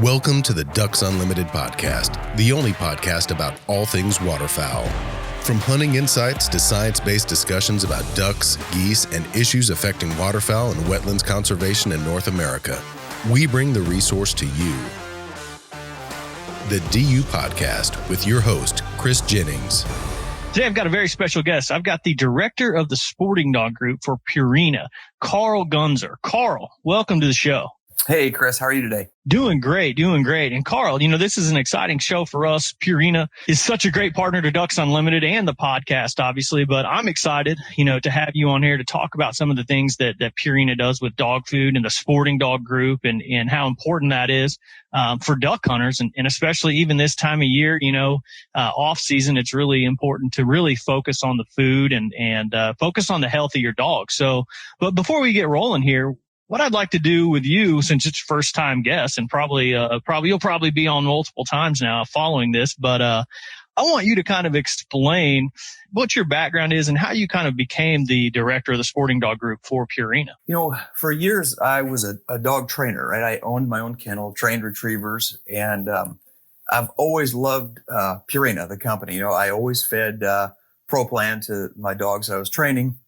Welcome to the Ducks Unlimited podcast, the only podcast about all things waterfowl. From hunting insights to science-based discussions about ducks, geese, and issues affecting waterfowl and wetlands conservation in North America, we bring the resource to you. The DU Podcast with your host, Chris Jennings. Today I've got a very special guest. I've got the director of the sporting dog group for Purina, Carl Gunzer. Carl, welcome to the show. Hey, Chris, how are you today? Doing great. And Carl, this is an exciting show for us. Purina is such a great partner to Ducks Unlimited and the podcast, obviously, but I'm excited, to have you on here to talk about some of the things that Purina does with dog food and the sporting dog group and how important that is for duck hunters. And especially even this time of year, off season, it's really important to really focus on the food and focus on the health of your dog. So, but before we get rolling here, what I'd like to do with you, since it's first time guest and probably you'll probably be on multiple times now following this, but I want you to kind of explain what your background is and how you kind of became the director of the sporting dog group for Purina. For years I was a dog trainer, right? I owned my own kennel, trained retrievers, and I've always loved Purina, the company. I always fed Pro Plan to my dogs I was training.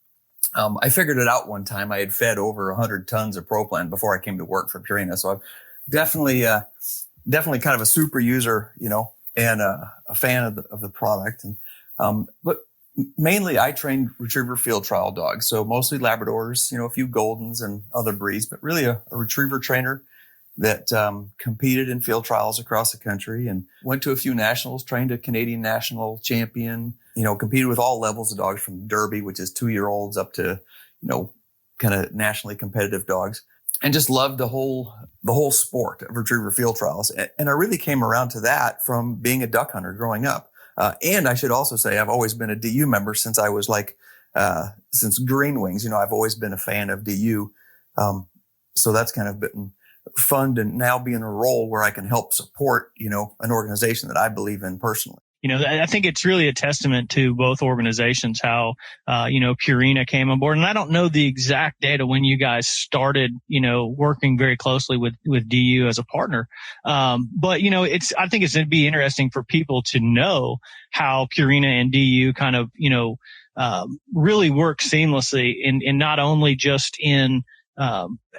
I figured it out one time. I had fed over 100 tons of Pro Plan before I came to work for Purina. So I'm definitely kind of a super user, and a fan of the product. And, but mainly I trained retriever field trial dogs. So mostly Labradors, a few Goldens and other breeds, but really a retriever trainer that competed in field trials across the country and went to a few nationals, trained a Canadian national champion, competed with all levels of dogs from Derby, which is 2-year-olds, up to, kind of nationally competitive dogs, and just loved the whole sport of retriever field trials. And I really came around to that from being a duck hunter growing up. And I should also say I've always been a DU member since I was since Green Wings. I've always been a fan of DU. So that's kind of been fun to now be in a role where I can help support, an organization that I believe in personally. I think it's really a testament to both organizations how, Purina came on board. And I don't know the exact data when you guys started, working very closely with DU as a partner. But, I think it's going to be interesting for people to know how Purina and DU kind of, really work seamlessly in not only just in,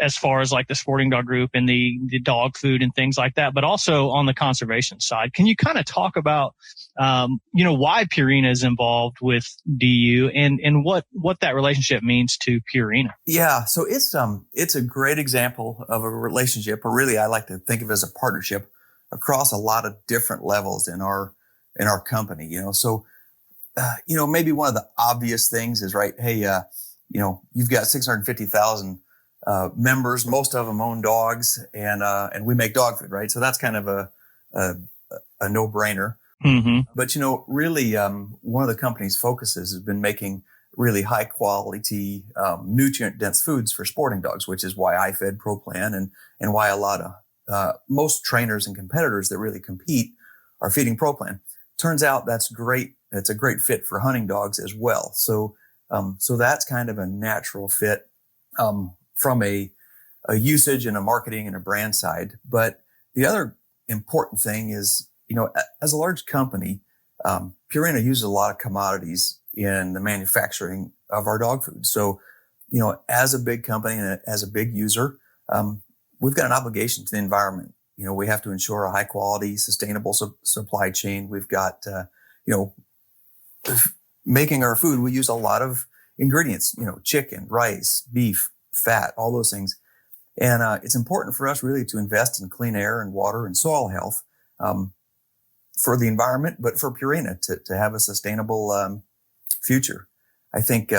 as far as like the sporting dog group and the dog food and things like that, but also on the conservation side. Can you kind of talk about, why Purina is involved with DU and what that relationship means to Purina? Yeah. So it's a great example of a relationship, or really I like to think of it as a partnership across a lot of different levels in our company, So, maybe one of the obvious things is, right, hey, you've got 650,000 members, most of them own dogs, and we make dog food, right? So that's kind of a no-brainer. Mm-hmm. But, really, one of the company's focuses has been making really high quality, nutrient-dense foods for sporting dogs, which is why I fed Pro Plan and why a lot of most trainers and competitors that really compete are feeding Pro Plan. Turns out that's great. It's a great fit for hunting dogs as well. So that's kind of a natural fit from a usage and a marketing and a brand side. But the other important thing is, as a large company, Purina uses a lot of commodities in the manufacturing of our dog food. So, as a big company and as a big user, we've got an obligation to the environment. We have to ensure a high quality, sustainable supply chain. We've got, making our food, we use a lot of ingredients, chicken, rice, beef, fat, all those things. And it's important for us really to invest in clean air and water and soil health for the environment, but for Purina to have a sustainable future. I think,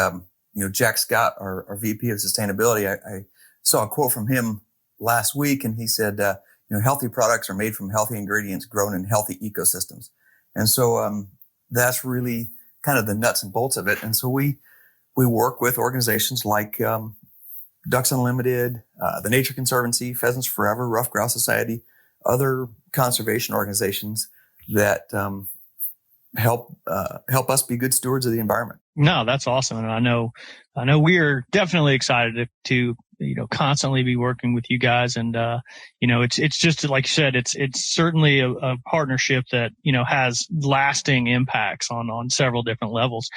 Jack Scott, our VP of sustainability, I saw a quote from him last week, and he said, healthy products are made from healthy ingredients grown in healthy ecosystems. And so that's really kind of the nuts and bolts of it. And so we work with organizations like Ducks Unlimited, the Nature Conservancy, Pheasants Forever, Ruffed Grouse Society, other conservation organizations that help us be good stewards of the environment. No, that's awesome. And I know we are definitely excited to constantly be working with you guys. And, it's just like you said, it's certainly a partnership that, has lasting impacts on several different levels.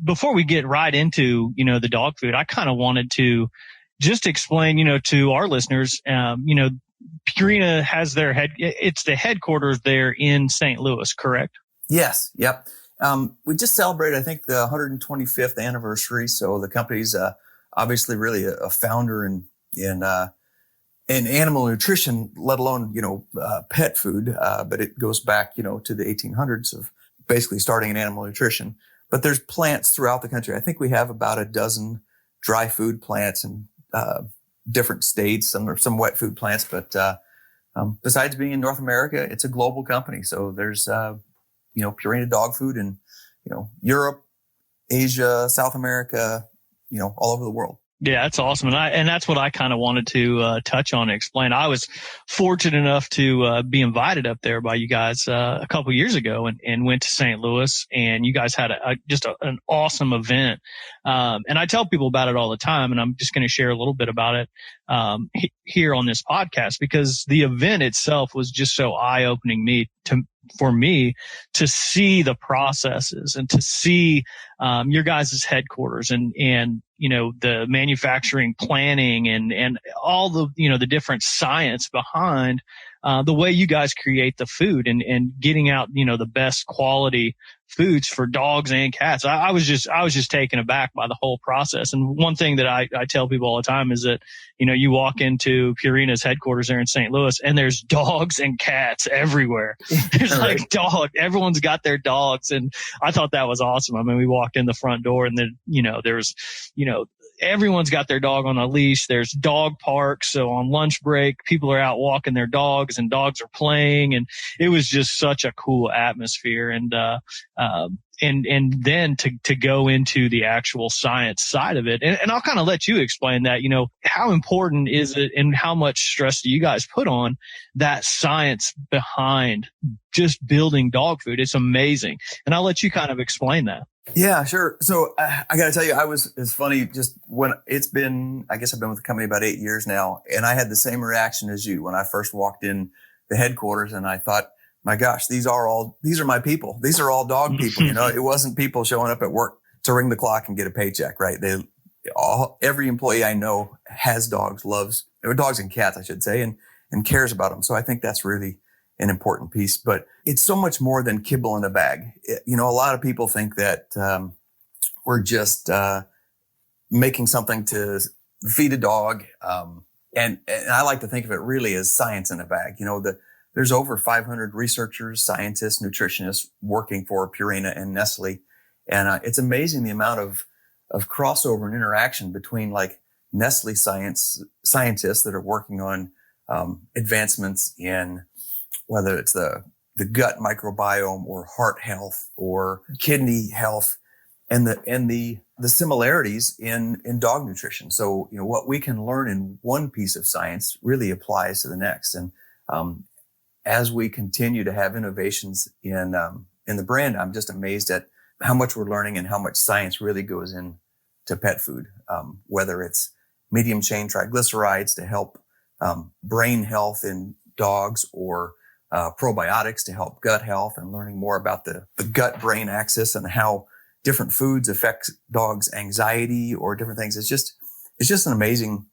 Before we get right into, the dog food, I kind of wanted to just explain, to our listeners, Purina has it's the headquarters there in St. Louis, correct? Yes. Yep. We just celebrated, I think, the 125th anniversary. So the company's obviously really a founder in animal nutrition, let alone pet food. But it goes back to the 1800s of basically starting in animal nutrition. But there's plants throughout the country. I think we have about a dozen dry food plants in different states. Some wet food plants. But besides being in North America, it's a global company. So there's Purina dog food in, Europe, Asia, South America, all over the world. Yeah, that's awesome. And that's what I kind of wanted to touch on and explain. I was fortunate enough to be invited up there by you guys a couple of years ago and went to St. Louis, and you guys had just an awesome event. And I tell people about it all the time, and I'm just going to share a little bit about it here on this podcast, because the event itself was just so eye-opening for me to see the processes and to see your guys' headquarters and the manufacturing planning and all the different science behind the way you guys create the food and getting out the best quality foods for dogs and cats. I was just taken aback by the whole process. And one thing that I tell people all the time is that you walk into Purina's headquarters there in St. Louis, and there's dogs and cats everywhere. There's like everyone's got their dogs, and I thought that was awesome. I mean, we walked in the front door, and then there's everyone's got their dog on a leash. There's dog parks. So on lunch break, people are out walking their dogs and dogs are playing. And it was just such a cool atmosphere. And then to go into the actual science side of it. And I'll kind of let you explain that, how important is it and how much stress do you guys put on that science behind just building dog food? It's amazing. And I'll let you kind of explain that. Yeah, sure. So I got to tell you, it's funny just when I guess I've been with the company about 8 years now, and I had the same reaction as you when I first walked in the headquarters, and I thought, my gosh, these are my people. These are all dog people. It wasn't people showing up at work to ring the clock and get a paycheck, right? Every employee I know has dogs, loves dogs and cats, I should say, and cares about them. So I think that's really an important piece, but it's so much more than kibble in a bag. A lot of people think that we're just making something to feed a dog, and I like to think of it really as science in a bag. There's over 500 researchers, scientists, nutritionists working for Purina and Nestle, and it's amazing the amount of crossover and interaction between like Nestle scientists that are working on advancements in whether it's the gut microbiome or heart health or kidney health, and the similarities in dog nutrition. So, what we can learn in one piece of science really applies to the next. And as we continue to have innovations in the brand, I'm just amazed at how much we're learning and how much science really goes into pet food, whether it's medium chain triglycerides to help brain health in dogs, or probiotics to help gut health, and learning more about the gut-brain axis and how different foods affect dogs' anxiety or different things. It's just an amazing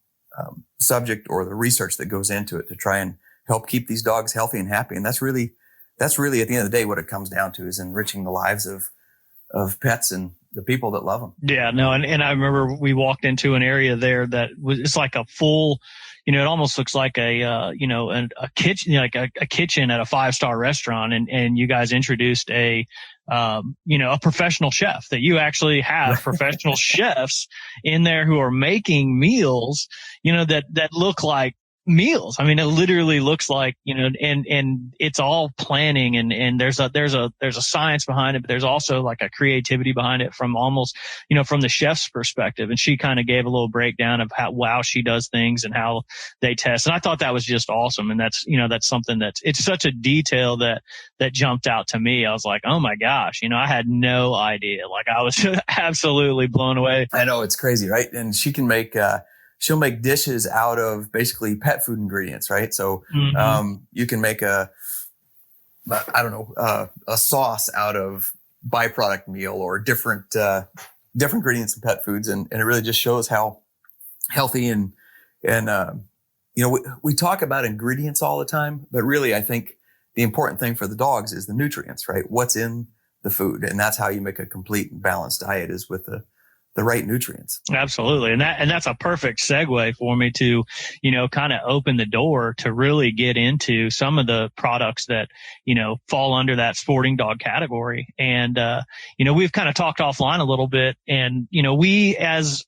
subject, or the research that goes into it to try and help keep these dogs healthy and happy. And that's really at the end of the day what it comes down to, is enriching the lives of pets and the people that love them. Yeah, no, and I remember we walked into an area there that it's like a full. It almost looks like a kitchen, like a kitchen at a 5-star restaurant. And you guys introduced a professional chef, that you actually have professional chefs in there who are making meals, that look like meals. I mean, it literally looks like, and it's all planning and there's a science behind it, but there's also like a creativity behind it from almost, from the chef's perspective. And she kind of gave a little breakdown of how she does things and how they test. And I thought that was just awesome. And that's something it's such a detail that jumped out to me. I was like, oh my gosh, I had no idea. Like I was absolutely blown away. I know, it's crazy, right? And she can make, she'll make dishes out of basically pet food ingredients, right? So, you can make a sauce out of byproduct meal or different ingredients in pet foods. And it really just shows how healthy and we talk about ingredients all the time, but really I think the important thing for the dogs is the nutrients, right? What's in the food. And that's how you make a complete and balanced diet, is with the right nutrients. Absolutely. And that's a perfect segue for me to, kind of open the door to really get into some of the products that, fall under that sporting dog category. And, we've kind of talked offline a little bit, and, we as,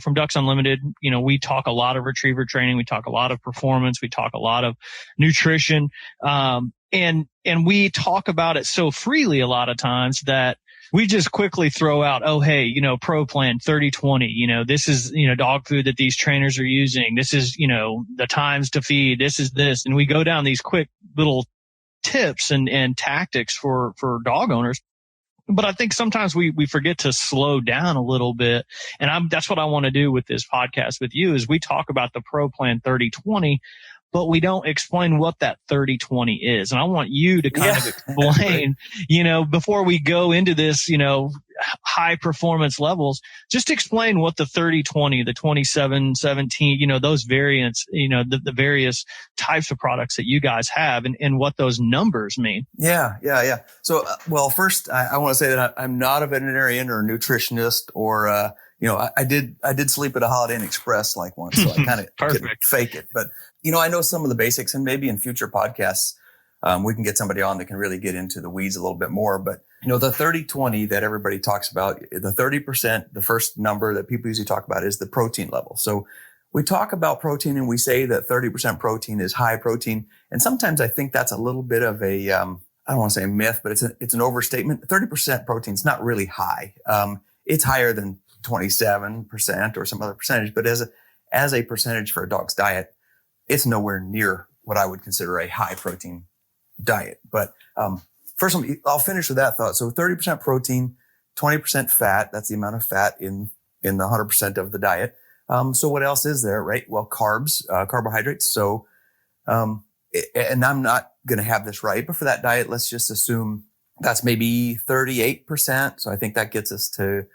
from Ducks Unlimited, we talk a lot of retriever training. We talk a lot of performance. We talk a lot of nutrition. And we talk about it so freely a lot of times that we just quickly throw out, oh, hey, Pro Plan 30-20, this is, dog food that these trainers are using. This is, the times to feed. This is this. And we go down these quick little tips and tactics for dog owners. But I think sometimes we forget to slow down a little bit. And that's what I want to do with this podcast with you, is we talk about the Pro Plan 30-20, but we don't explain what that 30-20 is. And I want you to kind of explain, before we go into this, high performance levels, just explain what the 30-20, the 27-17, those variants, the various types of products that you guys have and what those numbers mean. Yeah. So, first I want to say that I'm not a veterinarian or a nutritionist or, I did sleep at a Holiday Inn Express like once, so I kind of fake it. But, I know some of the basics, and maybe in future podcasts, we can get somebody on that can really get into the weeds a little bit more. But, the 30-20 that everybody talks about, the 30%, the first number that people usually talk about is the protein level. So we talk about protein and we say that 30% protein is high protein. And sometimes I think that's a little bit of a, I don't want to say a myth, but it's an overstatement. 30% protein is not really high. It's higher than 27% or some other percentage, but as a percentage for a dog's diet, it's nowhere near what I would consider a high protein diet. But first, I'll finish with that thought. So 30% protein, 20% fat. That's the amount of fat in the 100% of the diet. So what else is there, right? Well, carbs, carbohydrates. So, and I'm not going to have this right, but for that diet, let's just assume that's maybe 38%. So I think that gets us to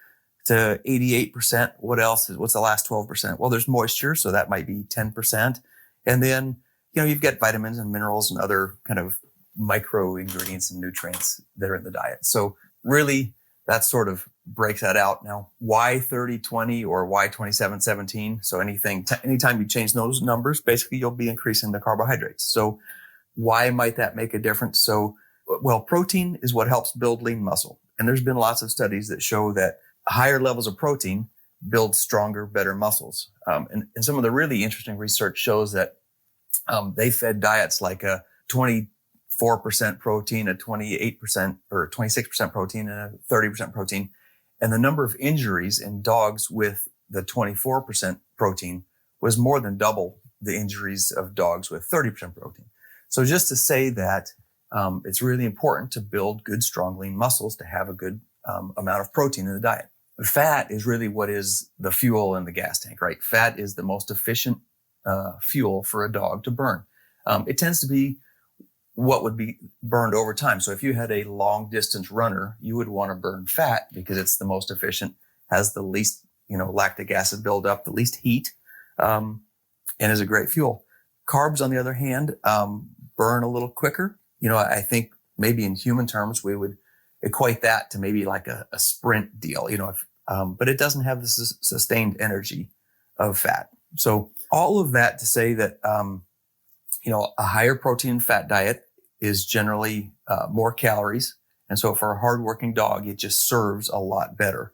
88%. What else what's the last 12%? Well, there's moisture. So that might be 10%. And then, you've got vitamins and minerals and other kind of micro ingredients and nutrients that are in the diet. So really that sort of breaks that out. Now, why 30-20 or why 27-17? So anytime you change those numbers, basically you'll be increasing the carbohydrates. So why might that make a difference? So, protein is what helps build lean muscle. And there's been lots of studies that show that higher levels of protein build stronger, better muscles. And some of the really interesting research shows that they fed diets like a 24% protein, a 28% or 26% protein, and a 30% protein. And the number of injuries in dogs with the 24% protein was more than double the injuries of dogs with 30% protein. So just to say that it's really important to build good, strong, lean muscles to have a good amount of protein in the diet. Fat is really what is the fuel in the gas tank, right? Fat is the most efficient fuel for a dog to burn. It tends to be what would be burned over time. So if you had a long distance runner, you would want to burn fat because it's the most efficient, has the least, lactic acid buildup, the least heat, and is a great fuel. Carbs, on the other hand, burn a little quicker. I think maybe in human terms, we would equate that to maybe like a sprint deal, but it doesn't have the sustained energy of fat. So all of that to say that, a higher protein and fat diet is generally more calories. And so for a hardworking dog, it just serves a lot better.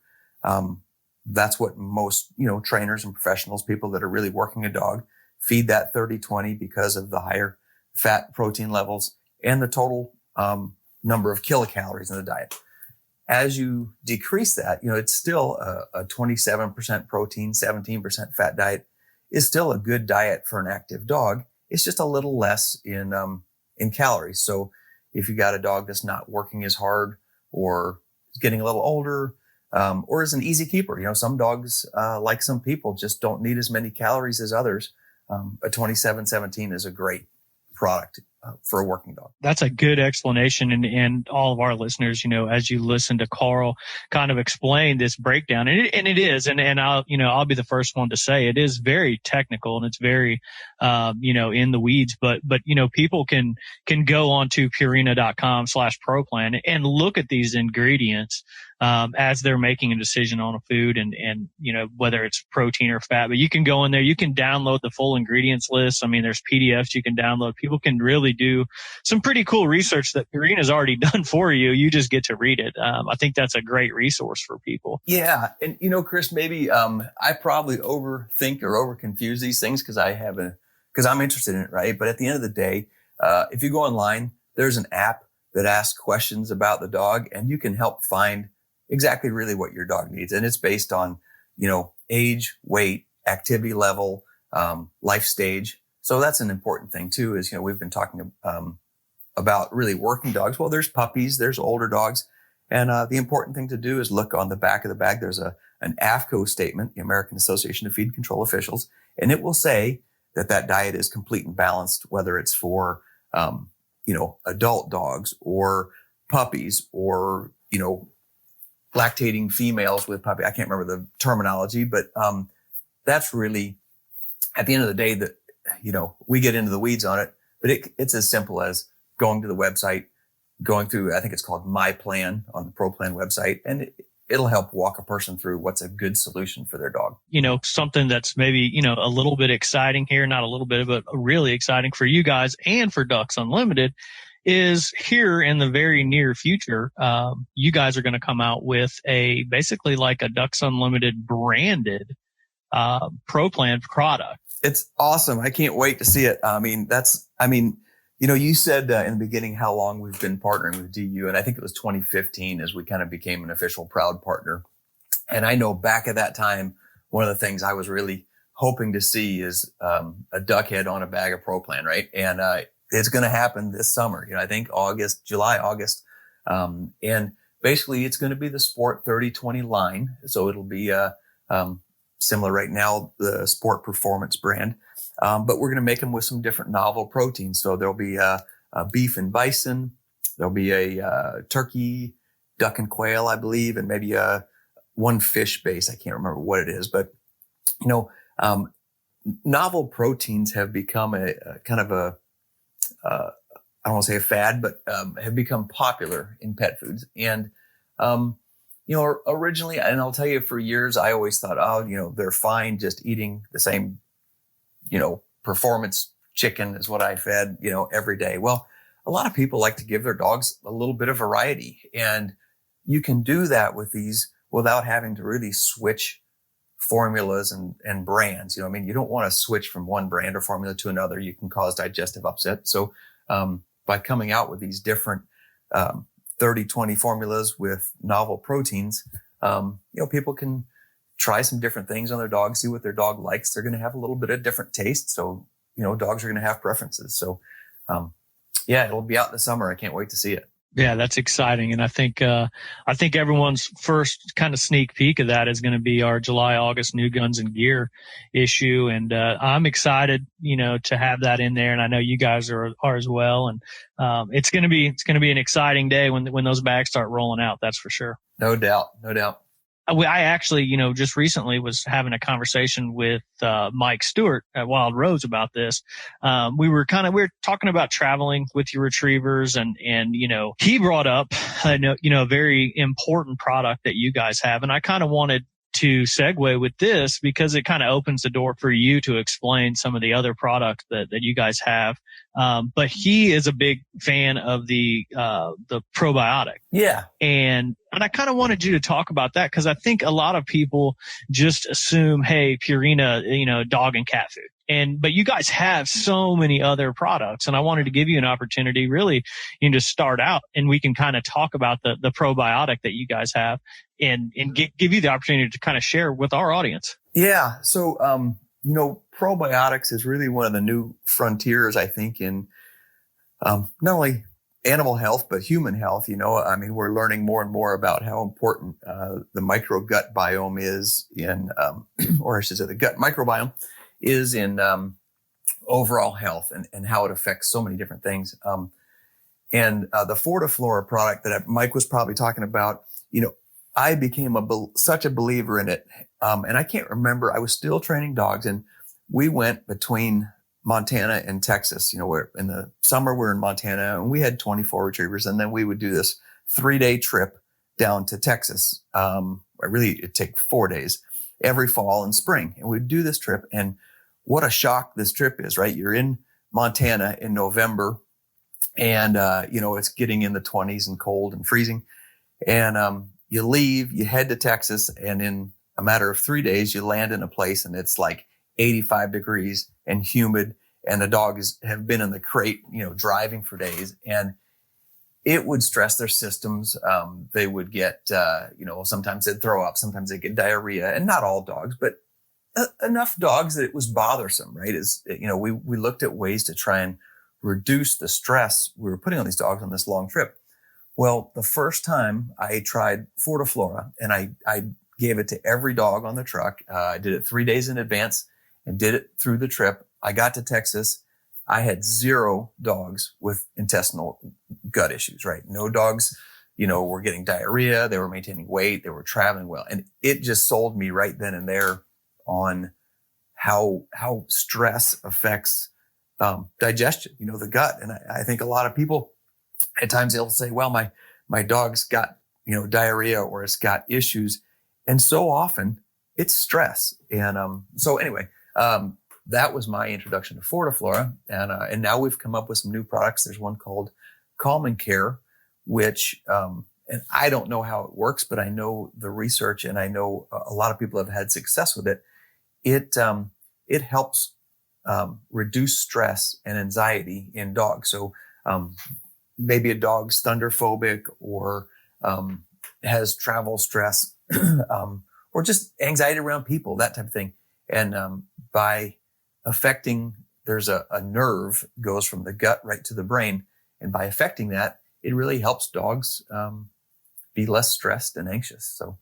That's what most, trainers and professionals, people that are really working a dog, feed that 30-20 because of the higher fat protein levels and the total number of kilocalories in the diet. As you decrease that, it's still a 27% protein, 17% fat diet is still a good diet for an active dog. It's just a little less in calories. So if you got a dog that's not working as hard or is getting a little older, or is an easy keeper, some dogs, like some people, just don't need as many calories as others. A 27-17 is a great product for a working dog. That's a good explanation. And all of our listeners, as you listen to Carl kind of explain this breakdown, and it is, and I'll be the first one to say it is very technical and it's very, in the weeds, but people can go onto Purina.com/ProPlan and look at these ingredients, as they're making a decision on a food and whether it's protein or fat, but you can go in there, you can download the full ingredients list. I mean, there's PDFs you can download. People can really do some pretty cool research that Purina's already done for you. You just get to read it. I think that's a great resource for people. Yeah. And Chris, maybe, I probably overthink or overconfuse these things because I'm interested in it, right? But at the end of the day, if you go online, there's an app that asks questions about the dog and you can help find exactly really what your dog needs. And it's based on, age, weight, activity level, life stage. So that's an important thing too, is, we've been talking about really working dogs. Well, there's puppies, there's older dogs. And the important thing to do is look on the back of the bag. There's an AAFCO statement, the American Association of Feed Control Officials, and it will say that diet is complete and balanced, whether it's for, adult dogs or puppies or, lactating females with puppy. I can't remember the terminology, but that's really, at the end of the day, that we get into the weeds on it, but it's as simple as going to the website, going through, I think it's called My Plan on the ProPlan website, and it'll help walk a person through what's a good solution for their dog. Something that's maybe, a little bit exciting here, not a little bit, but really exciting for you guys and for Ducks Unlimited is here in the very near future. You guys are going to come out with basically like a Ducks Unlimited branded ProPlan product. It's awesome. I can't wait to see it. You said in the beginning how long we've been partnering with DU, and I think it was 2015 as we kind of became an official proud partner. And I know back at that time, one of the things I was really hoping to see is a duck head on a bag of ProPlan, right? And it's going to happen this summer. I think July, August. And basically it's going to be the Sport 30-20 line. So it'll be similar right now, the Sport Performance brand. But we're going to make them with some different novel proteins. So there'll be a beef and bison. There'll be a turkey, duck and quail, I believe, and maybe one fish base. I can't remember what it is, but novel proteins have become a kind of I don't want to say a fad, but have become popular in pet foods. And originally, and I'll tell you, for years I always thought, they're fine just eating the same performance chicken is what I fed, every day. Well, a lot of people like to give their dogs a little bit of variety, and you can do that with these without having to really switch formulas and brands. You don't want to switch from one brand or formula to another. You can cause digestive upset. So, by coming out with these different, 30-20 formulas with novel proteins, people can try some different things on their dog, see what their dog likes. They're going to have a little bit of different taste. So, dogs are going to have preferences. So, it'll be out in the summer. I can't wait to see it. Yeah, that's exciting. And I think everyone's first kind of sneak peek of that is going to be our July, August New Guns and Gear issue. And, I'm excited, to have that in there. And I know you guys are as well. And, it's going to be an exciting day when those bags start rolling out. That's for sure. No doubt. I actually, just recently was having a conversation with Mike Stewart at Wild Rose about this. We were talking about traveling with your retrievers, and he brought up a very important product that you guys have, and I kind of wanted to segue with this because it kind of opens the door for you to explain some of the other products that you guys have. But he is a big fan of the probiotic. Yeah. And I kind of wanted you to talk about that because I think a lot of people just assume, hey, Purina, dog and cat food. but you guys have so many other products, and I wanted to give you an opportunity really, to start out, and we can kind of talk about the probiotic that you guys have and give you the opportunity to kind of share with our audience. Yeah. So, probiotics is really one of the new frontiers, I think, in not only animal health, but human health. We're learning more and more about how important the microgut biome is or I should say the gut microbiome is in overall health and how it affects so many different things. And the Fortiflora product that Mike was probably talking about, I became such a believer in it. And I can't remember, I was still training dogs, and we went between Montana and Texas. Where in the summer we're in Montana, and we had 24 retrievers, and then we would do this 3-day trip down to Texas. It'd take 4 days every fall and spring, and we'd do this trip. And what a shock this trip is, right? You're in Montana in November, and it's getting in the 20s and cold and freezing, and you leave, you head to Texas, and in a matter of 3 days, you land in a place and it's like 85 degrees and humid, and the dogs have been in the crate, driving for days, and it would stress their systems. They would get, sometimes they'd throw up, sometimes they'd get diarrhea, and not all dogs, but enough dogs that it was bothersome, right? We looked at ways to try and reduce the stress we were putting on these dogs on this long trip. Well, the first time I tried Fortiflora, and I gave it to every dog on the truck. I did it 3 days in advance and did it through the trip. I got to Texas. I had 0 dogs with intestinal gut issues, right? No dogs, were getting diarrhea. They were maintaining weight. They were traveling well. And it just sold me right then and there on how stress affects digestion, the gut. And I think a lot of people, at times they'll say, well, my dog's got, diarrhea, or it's got issues. And so often it's stress. And so anyway, that was my introduction to Fortiflora. And now we've come up with some new products. There's one called Calm and Care, which, and I don't know how it works, but I know the research, and I know a lot of people have had success with it. It helps reduce stress and anxiety in dogs. So maybe a dog's thunderphobic, or has travel stress, or just anxiety around people, that type of thing. And by affecting, there's a nerve goes from the gut right to the brain. And by affecting that, it really helps dogs be less stressed and anxious. So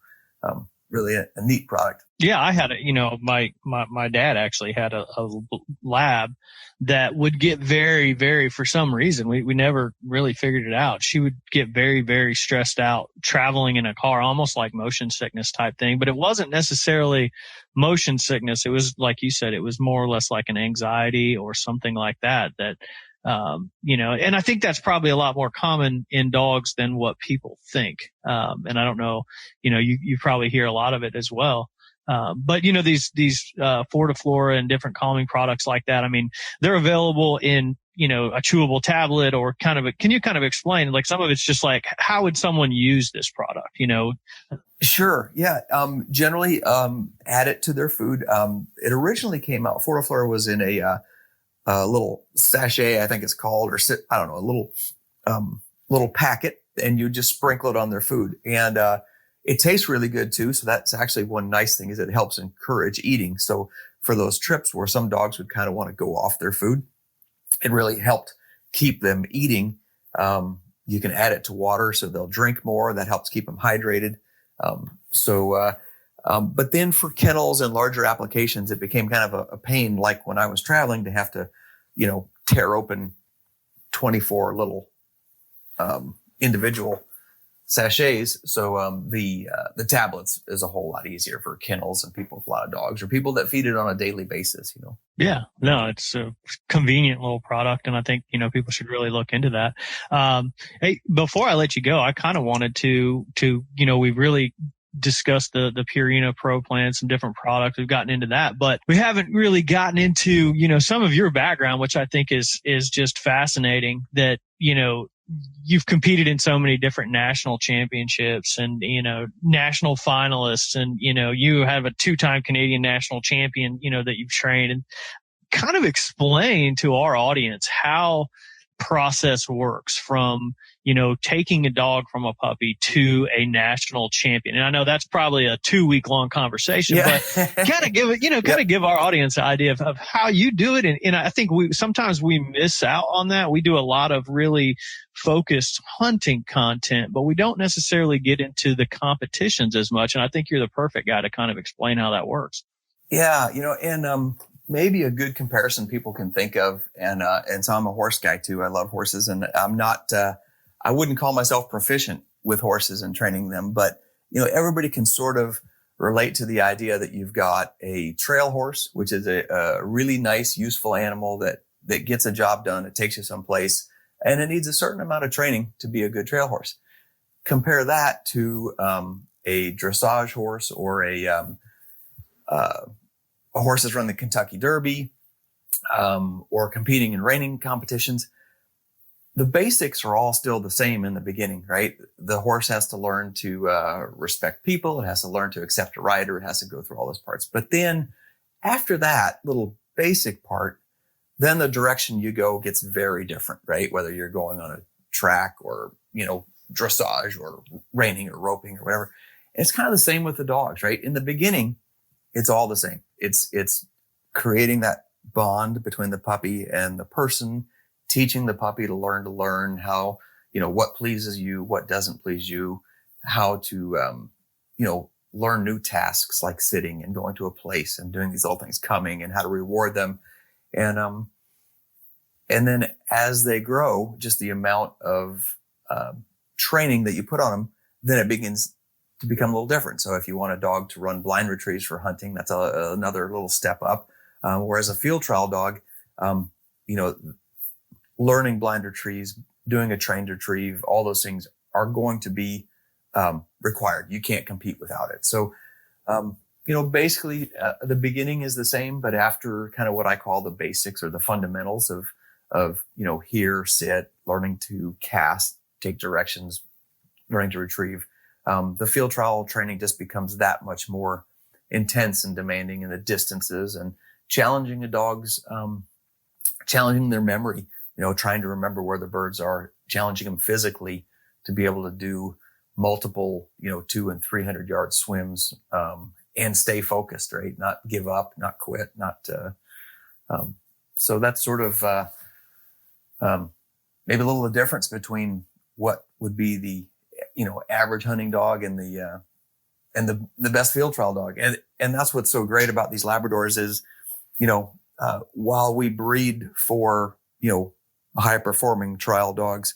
really a neat product. Yeah, I had my dad actually had a lab that would get very, very, for some reason, we never really figured it out. She would get very, very stressed out traveling in a car, almost like motion sickness type thing. But it wasn't necessarily motion sickness. It was, like you said, it was more or less like an anxiety or something like that. And I think that's probably a lot more common in dogs than what people think. And I don't know, you probably hear a lot of it as well. But these Fortiflora and different calming products like that, they're available in, a chewable tablet, or can you kind of explain, like, some of it's just like, how would someone use this product, Sure. Yeah. Generally, add it to their food. It originally came out, Fortiflora was in a little sachet, I think it's called, or I don't know, a little packet, and you just sprinkle it on their food. And, it tastes really good too. So that's actually one nice thing, is it helps encourage eating. So for those trips where some dogs would kind of want to go off their food, it really helped keep them eating. You can add it to water so they'll drink more. That helps keep them hydrated. But then for kennels and larger applications, it became kind of a pain, like when I was traveling, to have to, tear open 24 little individual sachets. So the tablets is a whole lot easier for kennels and people with a lot of dogs, or people that feed it on a daily basis, Yeah, no, it's a convenient little product, and I think, people should really look into that. Hey, before I let you go, I kind of wanted to, we've really discussed the Purina Pro Plan, some different products. We've gotten into that, but we haven't really gotten into, some of your background, which I think is just fascinating, that, you've competed in so many different national championships and, national finalists, and, you have a 2-time Canadian national champion, that you've trained. And kind of explain to our audience how process works from, taking a dog from a puppy to a national champion. And I know that's probably a 2-week long conversation, but kind of give it, kind of give our audience an idea of how you do it. And I think sometimes we miss out on that. We do a lot of really focused hunting content, but we don't necessarily get into the competitions as much. And I think you're the perfect guy to kind of explain how that works. Yeah. And, maybe a good comparison people can think of. And so I'm a horse guy too. I love horses, and I'm not, I wouldn't call myself proficient with horses and training them, but everybody can sort of relate to the idea that you've got a trail horse, which is a really nice, useful animal that gets a job done. It takes you someplace, and it needs a certain amount of training to be a good trail horse. Compare that to, a dressage horse or a horse that's run the Kentucky Derby, or competing in reining competitions. The basics are all still the same in the beginning, right? The horse has to learn to respect people. It has to learn to accept a rider. It has to go through all those parts. But then after that little basic part, then the direction you go gets very different, right? Whether you're going on a track or, dressage or reining or roping or whatever. It's kind of the same with the dogs, right? In the beginning, it's all the same. It's creating that bond between the puppy and the person, teaching the puppy to learn how, what pleases you, what doesn't please you, how to, learn new tasks like sitting and going to a place and doing these little things, coming, and how to reward them. And then as they grow, just the amount of, training that you put on them, then it begins to become a little different. So if you want a dog to run blind retrieves for hunting, that's another little step up. Whereas a field trial dog, learning blind retrieves, doing a trained retrieve, all those things are going to be required. You can't compete without it. So, basically the beginning is the same, but after kind of what I call the basics or the fundamentals of hear, sit, learning to cast, take directions, learning to retrieve, the field trial training just becomes that much more intense and demanding in the distances and challenging a dog's, challenging their memory, trying to remember where the birds are, challenging them physically to be able to do multiple, 200 and 300 yard swims, and stay focused, right? Not give up, not quit, so that's sort of, maybe a little the difference between what would be the, average hunting dog and the best field trial dog. And that's what's so great about these Labradors is, while we breed for, high performing trial dogs,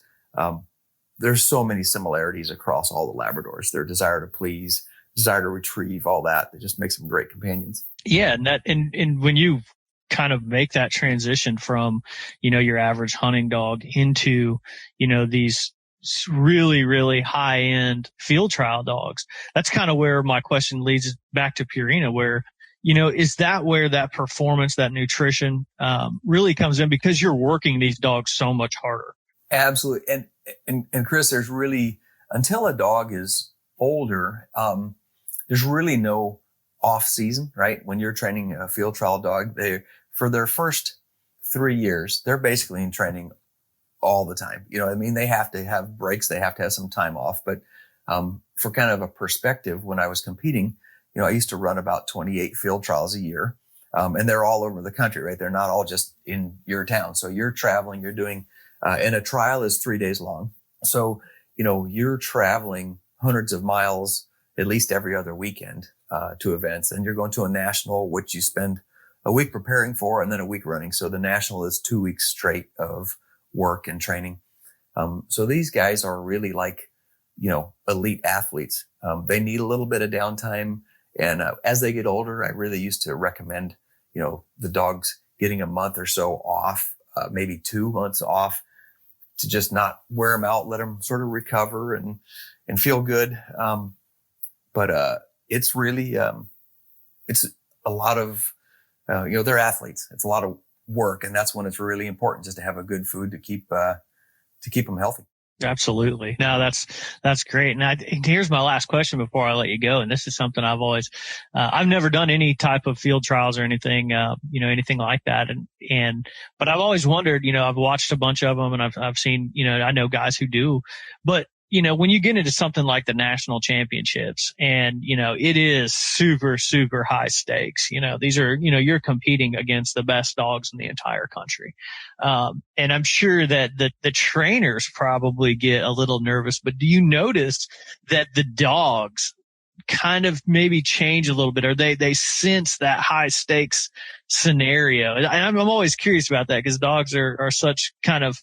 there's so many similarities across all the Labradors. Their desire to please, desire to retrieve, all that. It just makes them great companions. Yeah. And when you kind of make that transition from, your average hunting dog into, these really, really high end field trial dogs, that's kind of where my question leads back to Purina, where, is that where that performance, that nutrition, really comes in because you're working these dogs so much harder? Absolutely. And Chris, there's really, until a dog is older, there's really no off season, right? When you're training a field trial dog, for their first 3 years, they're basically in training all the time. They have to have breaks. They have to have some time off. But, for kind of a perspective, when I was competing, I used to run about 28 field trials a year. And they're all over the country, right? They're not all just in your town. So you're traveling, you're doing, and a trial is 3 days long. So, you're traveling hundreds of miles, at least every other weekend, to events. And you're going to a national, which you spend a week preparing for and then a week running. So the national is 2 weeks straight of work and training. So these guys are really like, elite athletes. They need a little bit of downtime. And as they get older, I really used to recommend, the dogs getting a month or so off, maybe 2 months off, to just not wear them out, let them sort of recover and feel good. But it's really, it's a lot of, they're athletes. It's a lot of work. And that's when it's really important just to have a good food to keep them healthy. Absolutely. No, that's great. And here's my last question before I let you go. And this is something I've always, I've never done any type of field trials or anything, anything like that. But I've always wondered, I've watched a bunch of them and I've seen, I know guys who do, but when you get into something like the national championships and, it is super, super high stakes, these are, you're competing against the best dogs in the entire country. And I'm sure that the trainers probably get a little nervous, but do you notice that the dogs kind of maybe change a little bit, or they sense that high stakes scenario? And I'm always curious about that because dogs are such kind of,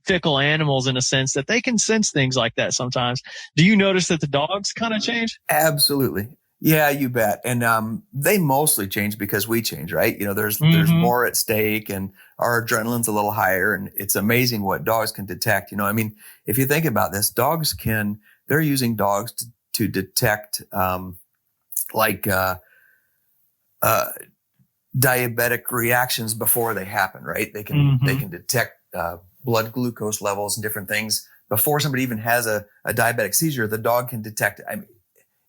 fickle animals in a sense that they can sense things like that sometimes. Do you notice that the dogs kind of change? Absolutely. Yeah, you bet. And they mostly change because we change, right? There's more at stake and our adrenaline's a little higher, and it's amazing what dogs can detect. If you think about this, they're using dogs to detect diabetic reactions before they happen, right? They can detect blood glucose levels and different things before somebody even has a diabetic seizure. The dog can detect it.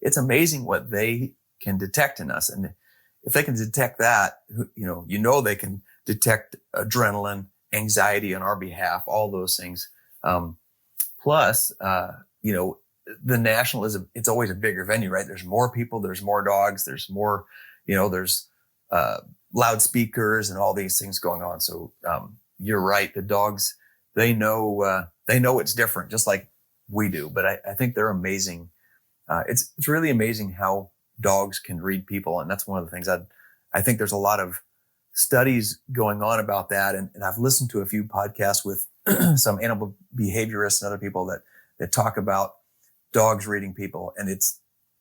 It's amazing what they can detect in us. And if they can detect that, they can detect adrenaline, anxiety on our behalf, all those things. Plus, the national it's always a bigger venue, right? There's more people, there's more dogs, there's more, there's loudspeakers and all these things going on. So you're right. The dogs, they know it's different, just like we do. But I think they're amazing. It's really amazing how dogs can read people. And that's one of the things I think there's a lot of studies going on about that. And I've listened to a few podcasts with some animal behaviorists and other people that talk about dogs reading people. And it's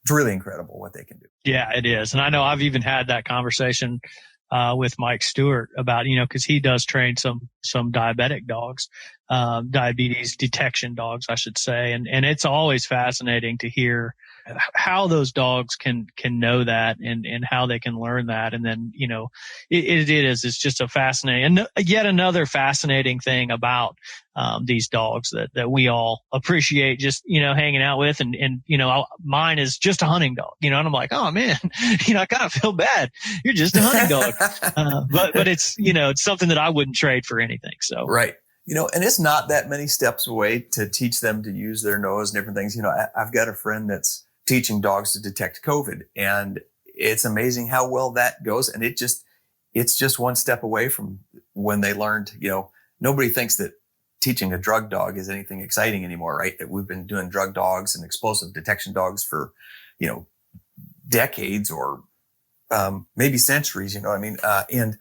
really incredible what they can do. Yeah, it is. And I know I've even had that conversation with Mike Stewart about, cause he does train some diabetic dogs, diabetes detection dogs, I should say. And it's always fascinating to hear how those dogs can know that and how they can learn that. And then, it's just a fascinating, and yet another fascinating thing about, these dogs that we all appreciate just, hanging out with. And mine is just a hunting dog, and I'm like, oh man, I kind of feel bad. You're just a hunting dog. But it's, it's something that I wouldn't trade for anything. So. Right. And it's not that many steps away to teach them to use their nose and different things. I've got a friend that's teaching dogs to detect COVID, and it's amazing how well that goes. And it's just one step away from when they learned, nobody thinks that teaching a drug dog is anything exciting anymore, right? That we've been doing drug dogs and explosive detection dogs for, decades or, maybe centuries, and,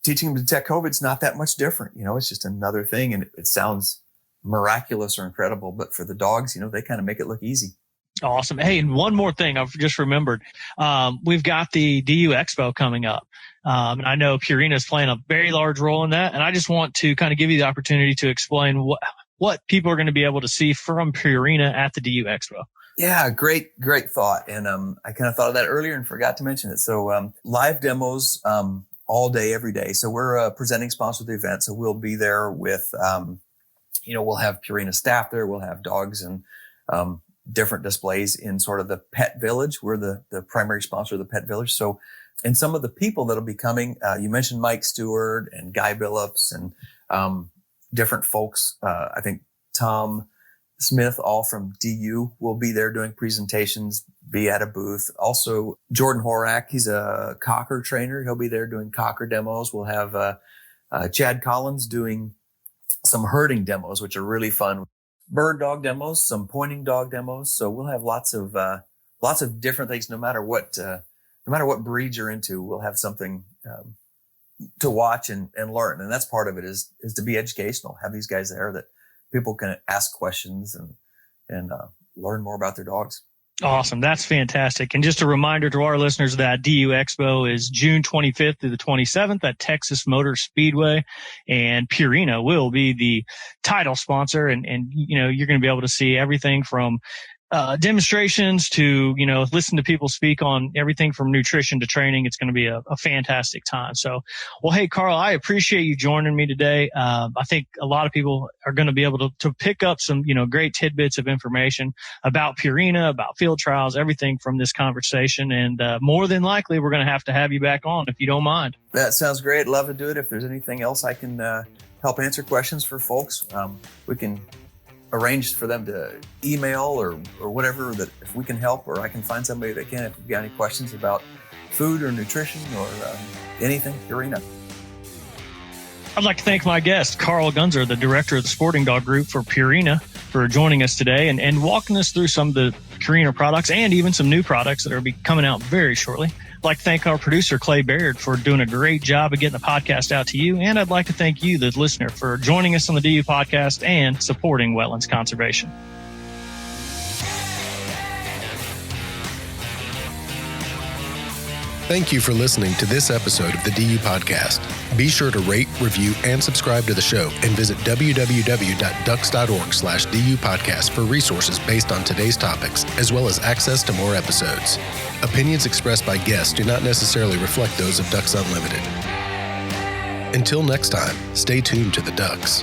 teaching them to detect COVID is not that much different. It's just another thing, and it sounds miraculous or incredible, but for the dogs, they kind of make it look easy. Awesome. Hey, and one more thing I've just remembered. We've got the DU Expo coming up. And I know Purina is playing a very large role in that. And I just want to kind of give you the opportunity to explain what people are going to be able to see from Purina at the DU Expo. Yeah, great thought. And I kind of thought of that earlier and forgot to mention it. So live demos all day, every day. So we're a presenting sponsor of the event. So we'll be there with, we'll have Purina staff there. We'll have dogs and different displays in sort of the pet village. We're the primary sponsor of the pet village. So, and some of the people that'll be coming, you mentioned Mike Stewart and Guy Billups and different folks. I think Tom Smith, all from DU, will be there doing presentations, be at a booth. Also, Jordan Horak, he's a cocker trainer. He'll be there doing cocker demos. We'll have Chad Collins doing some herding demos, which are really fun. Bird dog demos, some pointing dog demos. So we'll have lots of different things. No matter what breed you're into, we'll have something to watch and learn. And that's part of it is to be educational. Have these guys there that people can ask questions and learn more about their dogs. Awesome. That's fantastic. And just a reminder to our listeners that DU Expo is June 25th through the 27th at Texas Motor Speedway, and Purina will be the title sponsor. And you're going to be able to see everything from demonstrations to, listen to people speak on everything from nutrition to training. It's going to be a fantastic time. So, well, hey, Carl, I appreciate you joining me today. I think a lot of people are going to be able to pick up some, great tidbits of information about Purina, about field trials, everything from this conversation. And more than likely, we're going to have you back on if you don't mind. That sounds great. Love to do it. If there's anything else I can help answer questions for folks, we can arrange for them to email or whatever, that if we can help, or I can find somebody that can, if you've got any questions about food or nutrition or anything, Purina. I'd like to thank my guest, Carl Gunzer, the director of the Sporting Dog Group for Purina, for joining us today and walking us through some of the Purina products and even some new products that are coming out very shortly. I'd like to thank our producer, Clay Baird, for doing a great job of getting the podcast out to you. And I'd like to thank you, the listener, for joining us on the DU podcast and supporting wetlands conservation. Thank you for listening to this episode of the DU Podcast. Be sure to rate, review, and subscribe to the show, and visit www.ducks.org/DU Podcast for resources based on today's topics, as well as access to more episodes. Opinions expressed by guests do not necessarily reflect those of Ducks Unlimited. Until next time, stay tuned to the Ducks.